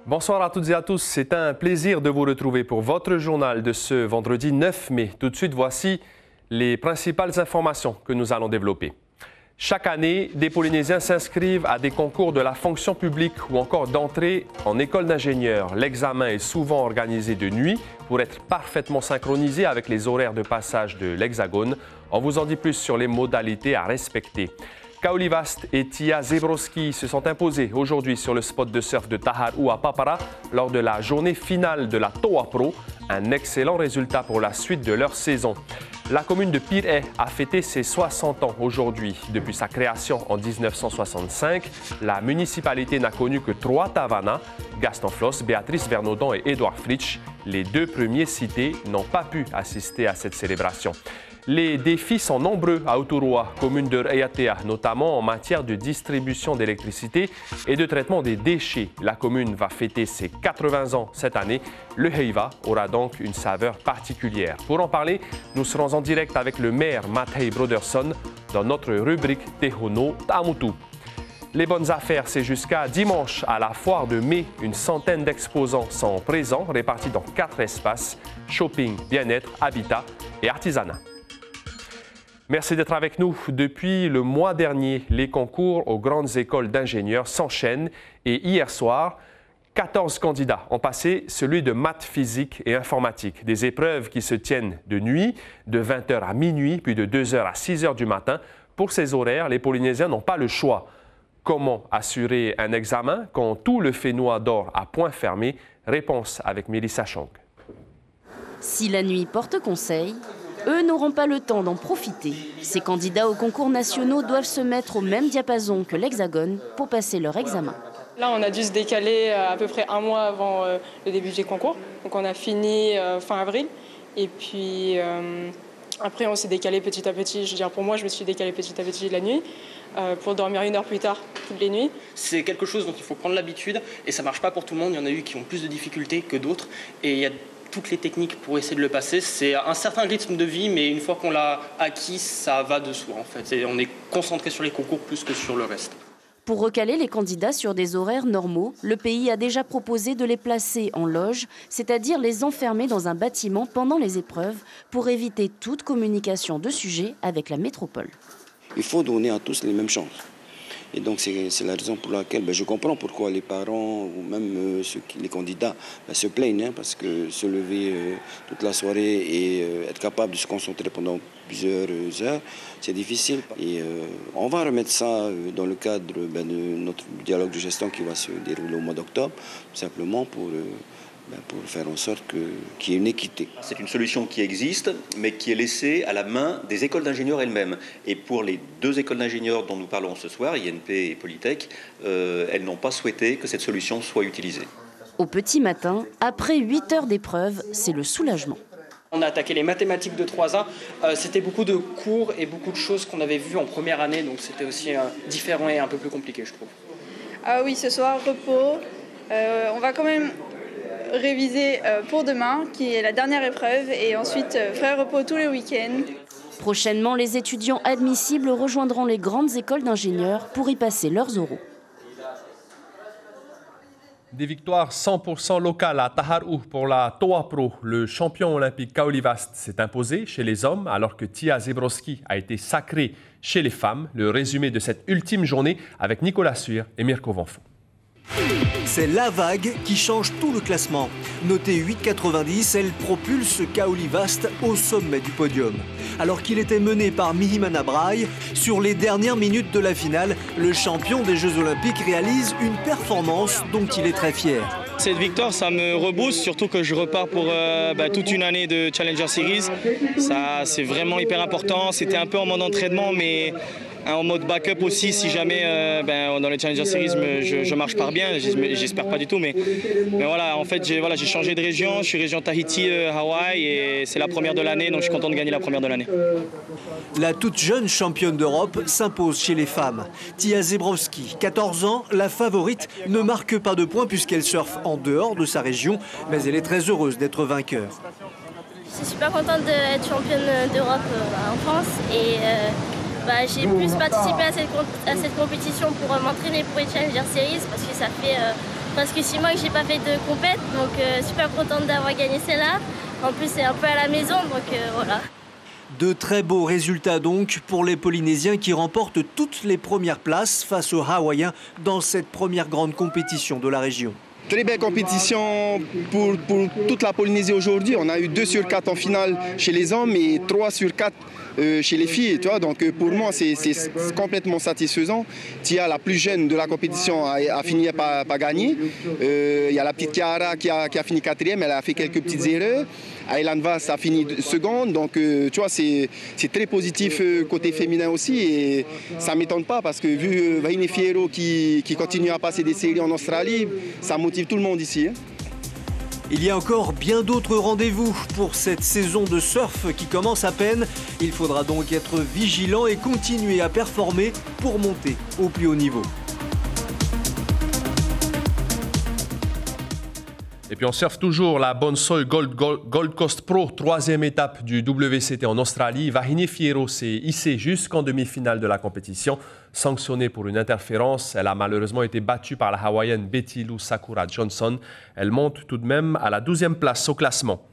Bonsoir à toutes et à tous, c'est un plaisir de vous retrouver pour votre journal de ce vendredi 9 mai. Tout de suite, voici les principales informations que nous allons développer. Chaque année, des Polynésiens s'inscrivent à des concours de la fonction publique ou encore d'entrée en école d'ingénieur. L'examen est souvent organisé de nuit pour être parfaitement synchronisé avec les horaires de passage de l'Hexagone. On vous en dit plus sur les modalités à respecter. Kaolivast et Tia Zebrowski se sont imposés aujourd'hui sur le spot de surf de Tahar'u à Papara lors de la journée finale de la Toa Pro. Un excellent résultat pour la suite de leur saison. La commune de Pir'e a fêté ses 60 ans aujourd'hui. Depuis sa création en 1965, la municipalité n'a connu que 3 tavernas, Gaston Floss, Béatrice Vernodon et Édouard Fritsch. Les 2 premiers cités n'ont pas pu assister à cette célébration. Les défis sont nombreux à Uturua, commune de Raiatea, notamment en matière de distribution d'électricité et de traitement des déchets. La commune va fêter ses 80 ans cette année. Le Heiva aura donc une saveur particulière. Pour en parler, nous serons en direct avec le maire Matthei Broderson dans notre rubrique Tehono Ta'amutu. Les bonnes affaires, c'est jusqu'à dimanche à la foire de mai. Une centaine d'exposants sont présents, répartis dans 4 espaces: shopping, bien-être, habitat et artisanat. Merci d'être avec nous. Depuis le mois dernier, les concours aux grandes écoles d'ingénieurs s'enchaînent et hier soir, 14 candidats ont passé celui de maths, physique et informatique. Des épreuves qui se tiennent de nuit, de 20h à minuit, puis de 2h à 6h du matin. Pour ces horaires, les Polynésiens n'ont pas le choix. Comment assurer un examen quand tout le Fénois dort à point fermé? Réponse avec Mélissa Chong. Si la nuit porte conseil, eux n'auront pas le temps d'en profiter. Ces candidats aux concours nationaux doivent se mettre au même diapason que l'Hexagone pour passer leur examen. Là, on a dû se décaler à peu près un mois avant le début des concours. Donc on a fini fin avril. Et puis après, on s'est décalé petit à petit. Je veux dire, pour moi, je me suis décalé petit à petit la nuit pour dormir 1 heure plus tard toutes les nuits. C'est quelque chose dont il faut prendre l'habitude et ça ne marche pas pour tout le monde. Il y en a eu qui ont plus de difficultés que d'autres. Et il y a toutes les techniques pour essayer de le passer. C'est un certain rythme de vie, mais une fois qu'on l'a acquis, ça va de soi en fait. Et on est concentré sur les concours plus que sur le reste. Pour recaler les candidats sur des horaires normaux, le pays a déjà proposé de les placer en loge, c'est-à-dire les enfermer dans un bâtiment pendant les épreuves pour éviter toute communication de sujet avec la métropole. Il faut donner à tous les mêmes chances. Et donc c'est la raison pour laquelle je comprends pourquoi les parents ou même les candidats se plaignent, parce que se lever toute la soirée et être capable de se concentrer pendant plusieurs heures, c'est difficile. Et on va remettre ça dans le cadre de notre dialogue de gestion qui va se dérouler au mois d'octobre, tout simplement pour faire en sorte qu'il y ait une équité. C'est une solution qui existe, mais qui est laissée à la main des écoles d'ingénieurs elles-mêmes. Et pour les 2 écoles d'ingénieurs dont nous parlons ce soir, INP et Polytech, elles n'ont pas souhaité que cette solution soit utilisée. Au petit matin, après 8 heures d'épreuve, c'est le soulagement. On a attaqué les mathématiques de 3A. C'était beaucoup de cours et beaucoup de choses qu'on avait vues en première année, donc c'était aussi différent et un peu plus compliqué, je trouve. Ah oui, ce soir, repos. On va quand même réviser pour demain, qui est la dernière épreuve, et ensuite vrai repos tous les week-ends. Prochainement, les étudiants admissibles rejoindront les grandes écoles d'ingénieurs pour y passer leurs oraux. Des victoires 100% locales à Tahar'u pour la Toa Pro. Le champion olympique Kaolivast s'est imposé chez les hommes alors que Tia Zebrowski a été sacrée chez les femmes. Le résumé de cette ultime journée avec Nicolas Suir et Mirko Vanfou. C'est la vague qui change tout le classement. Notée 8,90, elle propulse Kaolivast au sommet du podium. Alors qu'il était mené par Mihimana Braille, sur les dernières minutes de la finale, le champion des Jeux Olympiques réalise une performance dont il est très fier. Cette victoire, ça me rebooste, surtout que je repars pour toute une année de Challenger Series. Ça, c'est vraiment hyper important. C'était un peu en mode entraînement, mais en mode backup aussi, si jamais dans les Challenger Series je marche pas bien, j'espère pas du tout, mais voilà, en fait j'ai changé de région, je suis région Tahiti, Hawaï, et c'est la première de l'année, donc je suis content de gagner la première de l'année. La toute jeune championne d'Europe s'impose chez les femmes. Tia Zebrowski, 14 ans, la favorite, ne marque pas de points puisqu'elle surfe en dehors de sa région, mais elle est très heureuse d'être vainqueur. Je suis super contente d'être championne d'Europe en France et j'ai plus participé à cette compétition pour m'entraîner pour les Challenger Series parce que ça fait presque 6 mois que j'ai pas fait de compète, donc super contente d'avoir gagné celle-là. En plus, c'est un peu à la maison, donc voilà. De très beaux résultats donc pour les Polynésiens qui remportent toutes les premières places face aux Hawaïens dans cette première grande compétition de la région. Très belle compétition pour toute la Polynésie aujourd'hui. On a eu 2 sur 4 en finale chez les hommes et 3 sur 4 chez les filles. Tu vois, donc pour moi, c'est complètement satisfaisant. Tia, la plus jeune de la compétition, a fini par gagner. Il y a la petite Kiara qui a fini 4e, elle a fait quelques petites erreurs. Aylan Vass a fini seconde, donc tu vois, c'est très positif côté féminin aussi et ça ne m'étonne pas parce que vu Vahine Fierro qui continue à passer des séries en Australie, ça motive tout le monde ici. Il y a encore bien d'autres rendez-vous pour cette saison de surf qui commence à peine. Il faudra donc être vigilant et continuer à performer pour monter au plus haut niveau. Et puis on surfe toujours la Bonsoy Gold Coast Pro, 3e étape du WCT en Australie. Vahine Fierro s'est hissée jusqu'en demi-finale de la compétition. Sanctionnée pour une interférence, elle a malheureusement été battue par la Hawaïenne Betty Lou Sakura Johnson. Elle monte tout de même à la 12e place au classement.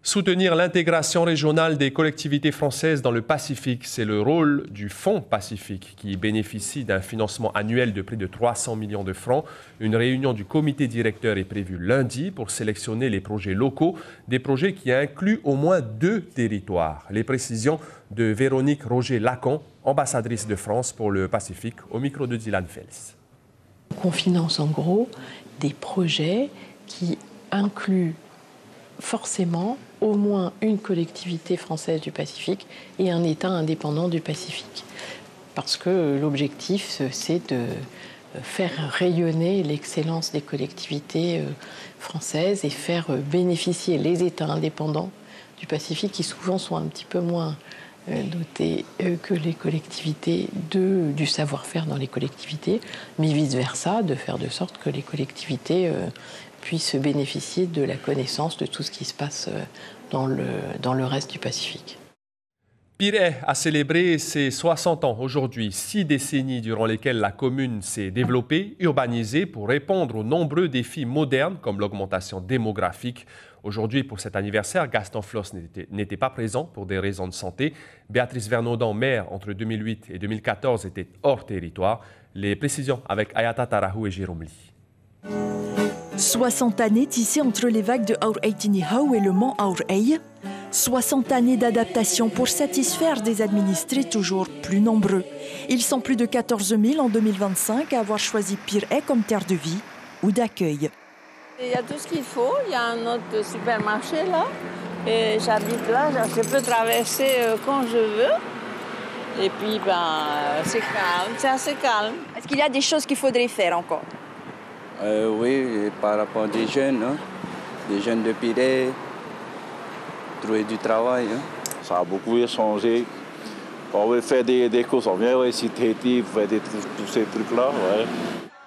Soutenir l'intégration régionale des collectivités françaises dans le Pacifique, c'est le rôle du Fonds Pacifique qui bénéficie d'un financement annuel de près de 300 millions de francs. Une réunion du comité directeur est prévue lundi pour sélectionner les projets locaux, des projets qui incluent au moins 2 territoires. Les précisions de Véronique Roger-Lacan, ambassadrice de France pour le Pacifique, au micro de Dylan Fels. On finance en gros des projets qui incluent forcément au moins une collectivité française du Pacifique et un État indépendant du Pacifique. Parce que l'objectif, c'est de faire rayonner l'excellence des collectivités françaises et faire bénéficier les États indépendants du Pacifique qui souvent sont un petit peu moins dotés que les collectivités du savoir-faire dans les collectivités, mais vice-versa, de faire de sorte que les collectivités puissent bénéficier de la connaissance de tout ce qui se passe dans le reste du Pacifique. Pirée a célébré ses 60 ans aujourd'hui, 6 décennies durant lesquelles la commune s'est développée, urbanisée pour répondre aux nombreux défis modernes comme l'augmentation démographique. Aujourd'hui, pour cet anniversaire, Gaston Floss n'était pas présent pour des raisons de santé. Béatrice Vernaudan, maire entre 2008 et 2014, était hors territoire. Les précisions avec Ayata Tarahou et Jérôme Lee. 60 années tissées entre les vagues de Aur-Eitinihau et le mont Aur-Ei. 60 années d'adaptation pour satisfaire des administrés toujours plus nombreux. Ils sont plus de 14 000 en 2025 à avoir choisi Pirée comme terre de vie ou d'accueil. Il y a tout ce qu'il faut. Il y a un autre supermarché là. Et j'habite là. Je peux traverser quand je veux. Et puis, c'est calme. C'est assez calme. Est-ce qu'il y a des choses qu'il faudrait faire encore? Oui, par rapport des jeunes de Pirée, trouver du travail. Ça a beaucoup changé. On veut faire des courses, on vient ici, faire tous ces trucs-là. Ouais.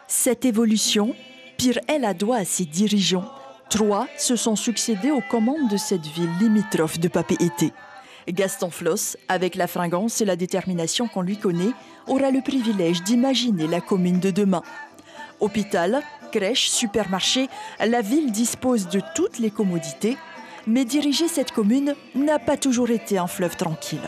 Cette évolution, Pirée la doit à ses dirigeants. 3 se sont succédés aux commandes de cette ville limitrophe de Papeete. Gaston Floss, avec la fringance et la détermination qu'on lui connaît, aura le privilège d'imaginer la commune de demain. Hôpital, crèche, supermarché, la ville dispose de toutes les commodités, mais diriger cette commune n'a pas toujours été un fleuve tranquille.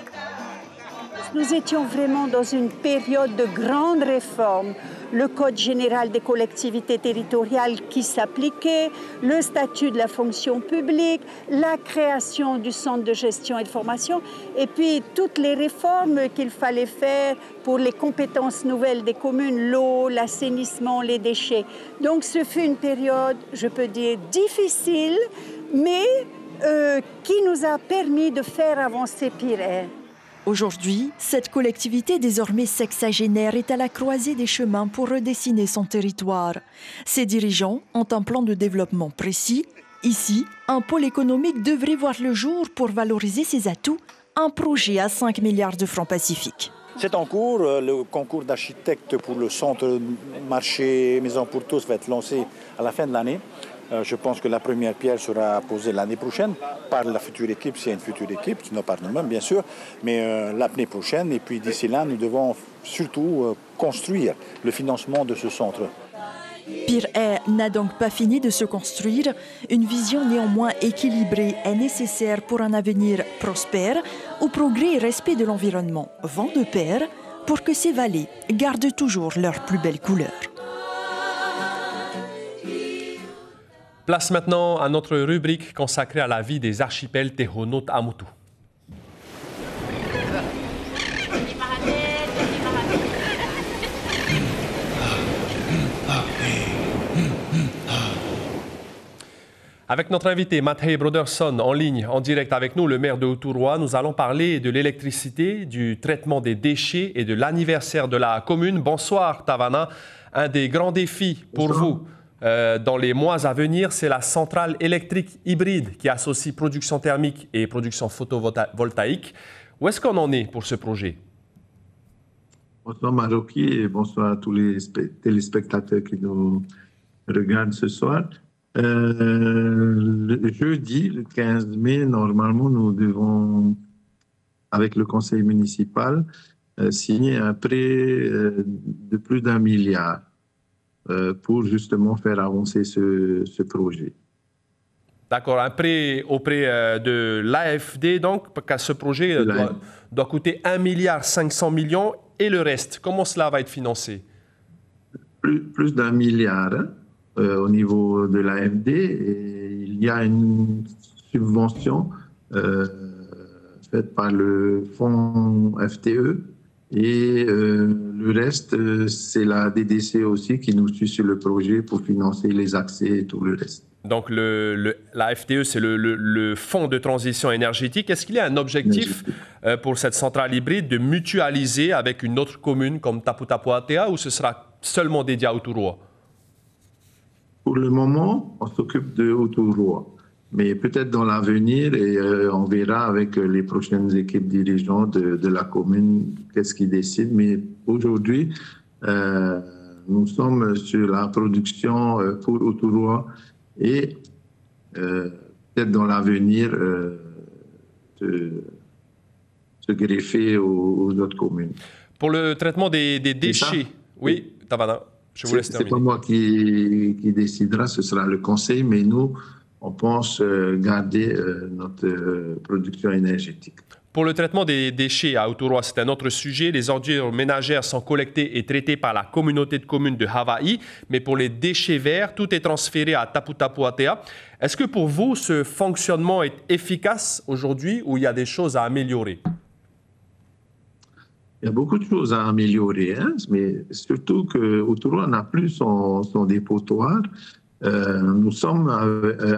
Nous étions vraiment dans une période de grandes réformes. Le Code général des collectivités territoriales qui s'appliquait, le statut de la fonction publique, la création du centre de gestion et de formation, et puis toutes les réformes qu'il fallait faire pour les compétences nouvelles des communes, l'eau, l'assainissement, les déchets. Donc ce fut une période, je peux dire, difficile, mais qui nous a permis de faire avancer Pirée. Aujourd'hui, cette collectivité désormais sexagénaire est à la croisée des chemins pour redessiner son territoire. Ses dirigeants ont un plan de développement précis. Ici, un pôle économique devrait voir le jour pour valoriser ses atouts, un projet à 5 milliards de francs Pacifique. C'est en cours, le concours d'architectes pour le centre marché Maison pour tous va être lancé à la fin de l'année. Je pense que la première pierre sera posée l'année prochaine par la future équipe, c'est une future équipe, non par nous-mêmes bien sûr, mais l'année prochaine. Et puis d'ici là, nous devons surtout construire le financement de ce centre. Pire Air n'a donc pas fini de se construire. Une vision néanmoins équilibrée est nécessaire pour un avenir prospère, où progrès et respect de l'environnement vont de pair pour que ces vallées gardent toujours leur plus belle couleur. Place maintenant à notre rubrique consacrée à la vie des archipels Tehuno'o-Ta'amutu. Avec notre invité Matthey Broderson en ligne, en direct avec nous, le maire de Uturoa, nous allons parler de l'électricité, du traitement des déchets et de l'anniversaire de la commune. Bonsoir Tavana. Un des grands défis pour vous dans les mois à venir, c'est la centrale électrique hybride qui associe production thermique et production photovoltaïque. Où est-ce qu'on en est pour ce projet? Bonsoir Maroki et bonsoir à tous les téléspectateurs qui nous regardent ce soir. Le jeudi, le 15 mai, normalement, nous devons, avec le conseil municipal, signer un prêt de plus d'1 milliard pour justement faire avancer ce projet. D'accord, un prêt auprès de l'AFD, donc, parce que ce projet doit coûter 1,5 milliard et le reste, comment cela va être financé? Plus d'1 milliard. Au niveau de l'AFD, il y a une subvention faite par le fonds FTE et le reste, c'est la DDC aussi qui nous suit sur le projet pour financer les accès et tout le reste. Donc la FTE, c'est le fonds de transition énergétique. Est-ce qu'il y a un objectif pour cette centrale hybride de mutualiser avec une autre commune comme Tapu Tapu Atea ou ce sera seulement dédié à Uturoa? Pour le moment, on s'occupe de Uturoa, mais peut-être dans l'avenir, et on verra avec les prochaines équipes dirigeantes de la commune qu'est-ce qu'ils décident. Mais aujourd'hui, nous sommes sur la production pour Uturoa et peut-être dans l'avenir se greffer aux autres communes. Pour le traitement des déchets, oui, Tavana. Ce n'est pas moi qui décidera, ce sera le conseil, mais nous, on pense garder notre production énergétique. Pour le traitement des déchets à Uturoa, c'est un autre sujet. Les ordures ménagères sont collectées et traitées par la communauté de communes de Havaï, mais pour les déchets verts, tout est transféré à Tapu Tapu Atea. Est-ce que pour vous, ce fonctionnement est efficace aujourd'hui ou il y a des choses à améliorer? Il y a beaucoup de choses à améliorer, hein, mais surtout que Uturoa n'a plus son dépotoir. Nous sommes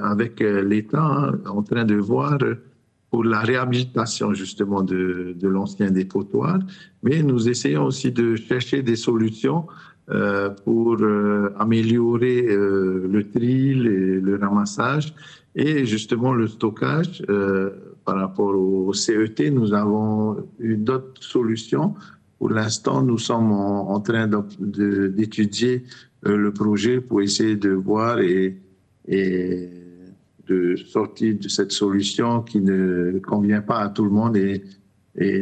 avec l'État en train de voir pour la réhabilitation justement de l'ancien dépotoir, mais nous essayons aussi de chercher des solutions pour améliorer le tri, le ramassage et justement le stockage. Par rapport au CET, nous avons eu d'autres solutions. Pour l'instant, nous sommes en train d'étudier le projet pour essayer de voir et de sortir de cette solution qui ne convient pas à tout le monde. Et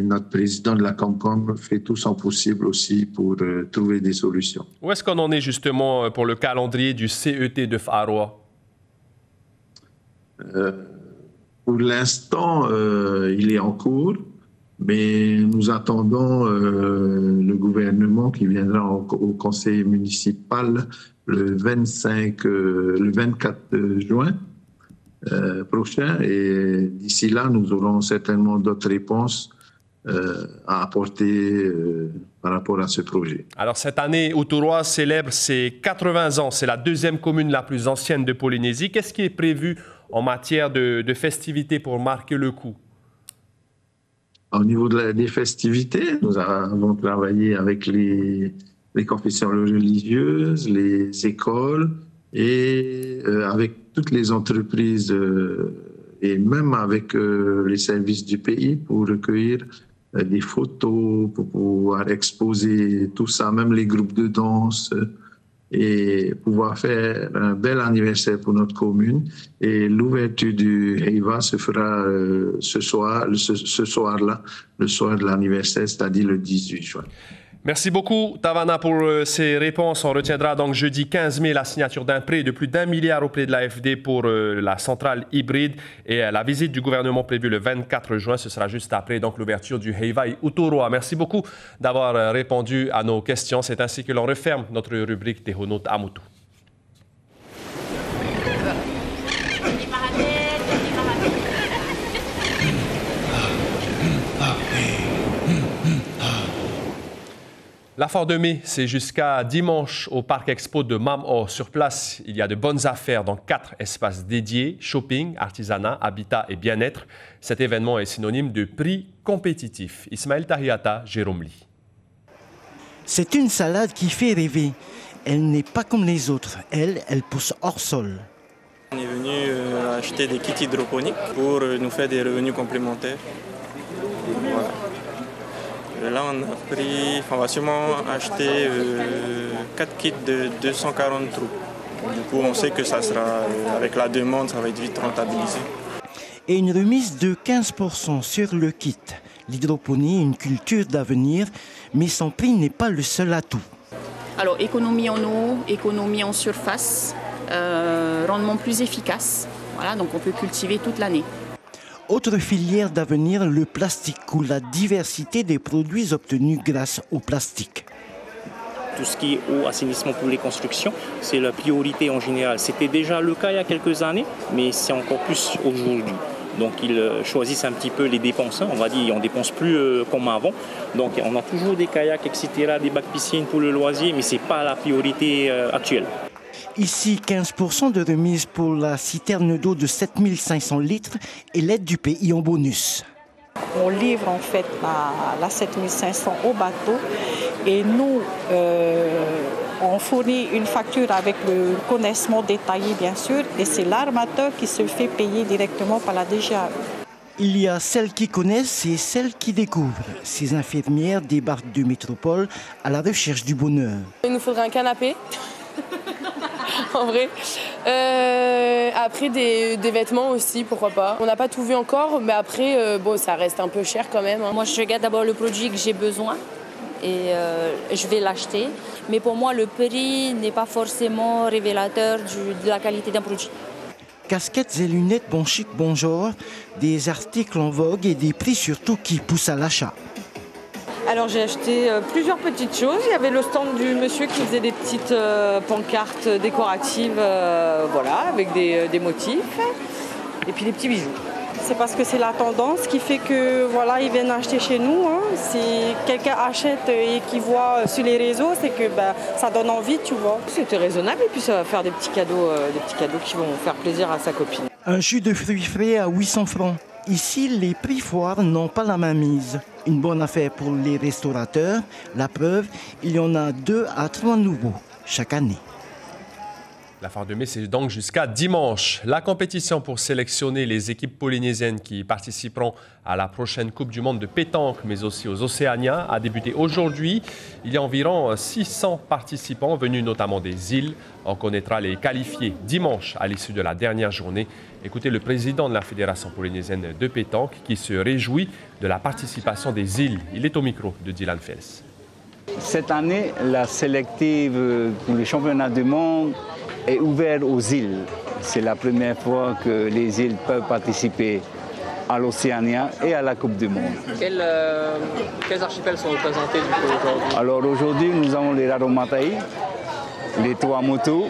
notre président de la Comcom fait tout son possible aussi pour trouver des solutions. Où est-ce qu'on en est justement pour le calendrier du CET de Wharoa? Pour l'instant, il est en cours, mais nous attendons le gouvernement qui viendra au conseil municipal le 24 juin prochain. Et d'ici là, nous aurons certainement d'autres réponses à apporter par rapport à ce projet. Alors cette année, Uturoa célèbre ses 80 ans. C'est la deuxième commune la plus ancienne de Polynésie. Qu'est-ce qui est prévu en matière de festivités pour marquer le coup? Au niveau des festivités, nous avons travaillé avec les confessions religieuses, les écoles et avec toutes les entreprises et même avec les services du pays pour recueillir des photos, pour pouvoir exposer tout ça, même les groupes de danse, et pouvoir faire un bel anniversaire pour notre commune. Et l'ouverture du Heiva se fera ce soir-là, le soir de l'anniversaire, c'est-à-dire le 18 juin. Merci beaucoup, Tavana, pour ces réponses. On retiendra donc jeudi 15 mai la signature d'un prêt de plus d'1 milliard auprès de l'AFD pour la centrale hybride et la visite du gouvernement prévue le 24 juin. Ce sera juste après donc l'ouverture du Heiwai Utoroa. Merci beaucoup d'avoir répondu à nos questions. C'est ainsi que l'on referme notre rubrique Tehonot Amutu. La foire de mai, c'est jusqu'à dimanche au Parc Expo de Mam'o. Sur place, il y a de bonnes affaires dans 4 espaces dédiés, shopping, artisanat, habitat et bien-être. Cet événement est synonyme de prix compétitif. Ismaël Tahiata, Jérôme Lee. C'est une salade qui fait rêver. Elle n'est pas comme les autres. Elle pousse hors sol. On est venu acheter des kits hydroponiques pour nous faire des revenus complémentaires. Voilà. Là, on va sûrement acheter 4 kits de 240 trous. Du coup, on sait que ça sera, avec la demande, ça va être vite rentabilisé. Et une remise de 15% sur le kit. L'hydroponie est une culture d'avenir, mais son prix n'est pas le seul atout. Alors, économie en eau, économie en surface, rendement plus efficace. Voilà, donc on peut cultiver toute l'année. Autre filière d'avenir, le plastique ou la diversité des produits obtenus grâce au plastique. Tout ce qui est eau, assainissement pour les constructions, c'est la priorité en général. C'était déjà le cas il y a quelques années, mais c'est encore plus aujourd'hui. Donc ils choisissent un petit peu les dépenses, on va dire, on ne dépense plus comme avant. Donc on a toujours des kayaks, etc., des bacs piscines pour le loisir, mais ce n'est pas la priorité actuelle. Ici, 15% de remise pour la citerne d'eau de 7500 litres et l'aide du pays en bonus. On livre en fait la 7500 au bateau et nous, on fournit une facture avec le connaissement détaillé bien sûr et c'est l'armateur qui se fait payer directement par la DGAE. Il y a celles qui connaissent et celles qui découvrent. Ces infirmières débarquent de métropole à la recherche du bonheur. Il nous faudrait un canapé. En vrai. Après, des vêtements aussi, pourquoi pas. On n'a pas tout vu encore, mais après, bon, ça reste un peu cher quand même. Moi, je regarde d'abord le produit que j'ai besoin et je vais l'acheter. Mais pour moi, le prix n'est pas forcément révélateur de la qualité d'un produit. Casquettes et lunettes, bon chic, bon genre, des articles en vogue et des prix surtout qui poussent à l'achat. Alors j'ai acheté plusieurs petites choses. Il y avait le stand du monsieur qui faisait des petites pancartes décoratives, voilà, avec des motifs, et puis des petits bijoux. C'est parce que c'est la tendance qui fait que voilà, ils viennent acheter chez nous. Hein. Si quelqu'un achète et qu'il voit sur les réseaux, c'est que ça donne envie, tu vois. C'était raisonnable et puis ça va faire des petits cadeaux qui vont faire plaisir à sa copine. Un jus de fruits frais à 800 francs. Ici, les prix foires n'ont pas la même mise. Une bonne affaire pour les restaurateurs. La preuve, il y en a 2 à 3 nouveaux chaque année. La foire de mai, c'est donc jusqu'à dimanche. La compétition pour sélectionner les équipes polynésiennes qui participeront à la prochaine Coupe du Monde de pétanque, mais aussi aux Océanias, a débuté aujourd'hui. Il y a environ 600 participants venus notamment des îles. On connaîtra les qualifiés dimanche à l'issue de la dernière journée. Écoutez le président de la Fédération polynésienne de pétanque qui se réjouit de la participation des îles. Il est au micro de Dylan Fels. Cette année, la sélective pour le championnat du monde est ouverte aux îles. C'est la première fois que les îles peuvent participer à l'Océania et à la Coupe du Monde. Quels archipels sont représentés aujourd'hui? Alors aujourd'hui, nous avons les Raromatai, les Tuamotu,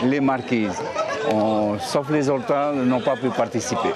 les Marquises. Sauf les autres n'ont pas pu participer.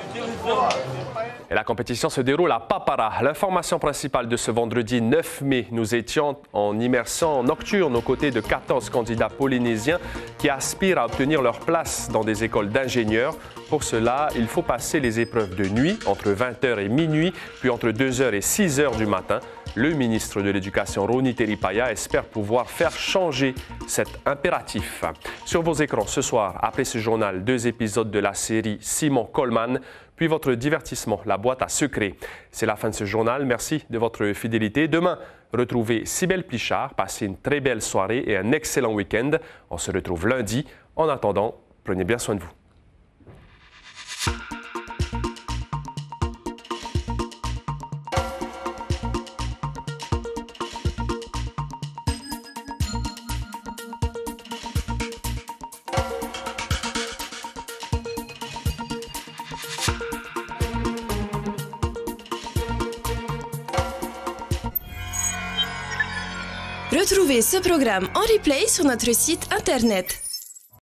Et la compétition se déroule à Papara. L'information principale de ce vendredi 9 mai, nous étions en immersion nocturne aux côtés de 14 candidats polynésiens qui aspirent à obtenir leur place dans des écoles d'ingénieurs. Pour cela, il faut passer les épreuves de nuit entre 20h et minuit, puis entre 2h et 6h du matin. Le ministre de l'Éducation, Roni Teripaya, espère pouvoir faire changer cet impératif. Sur vos écrans ce soir, après ce journal, 2 épisodes de la série Simon Coleman, puis votre divertissement, la boîte à secrets. C'est la fin de ce journal. Merci de votre fidélité. Demain, retrouvez Cybèle Plichard. Passez une très belle soirée et un excellent week-end. On se retrouve lundi. En attendant, prenez bien soin de vous. Retrouvez ce programme en replay sur notre site internet.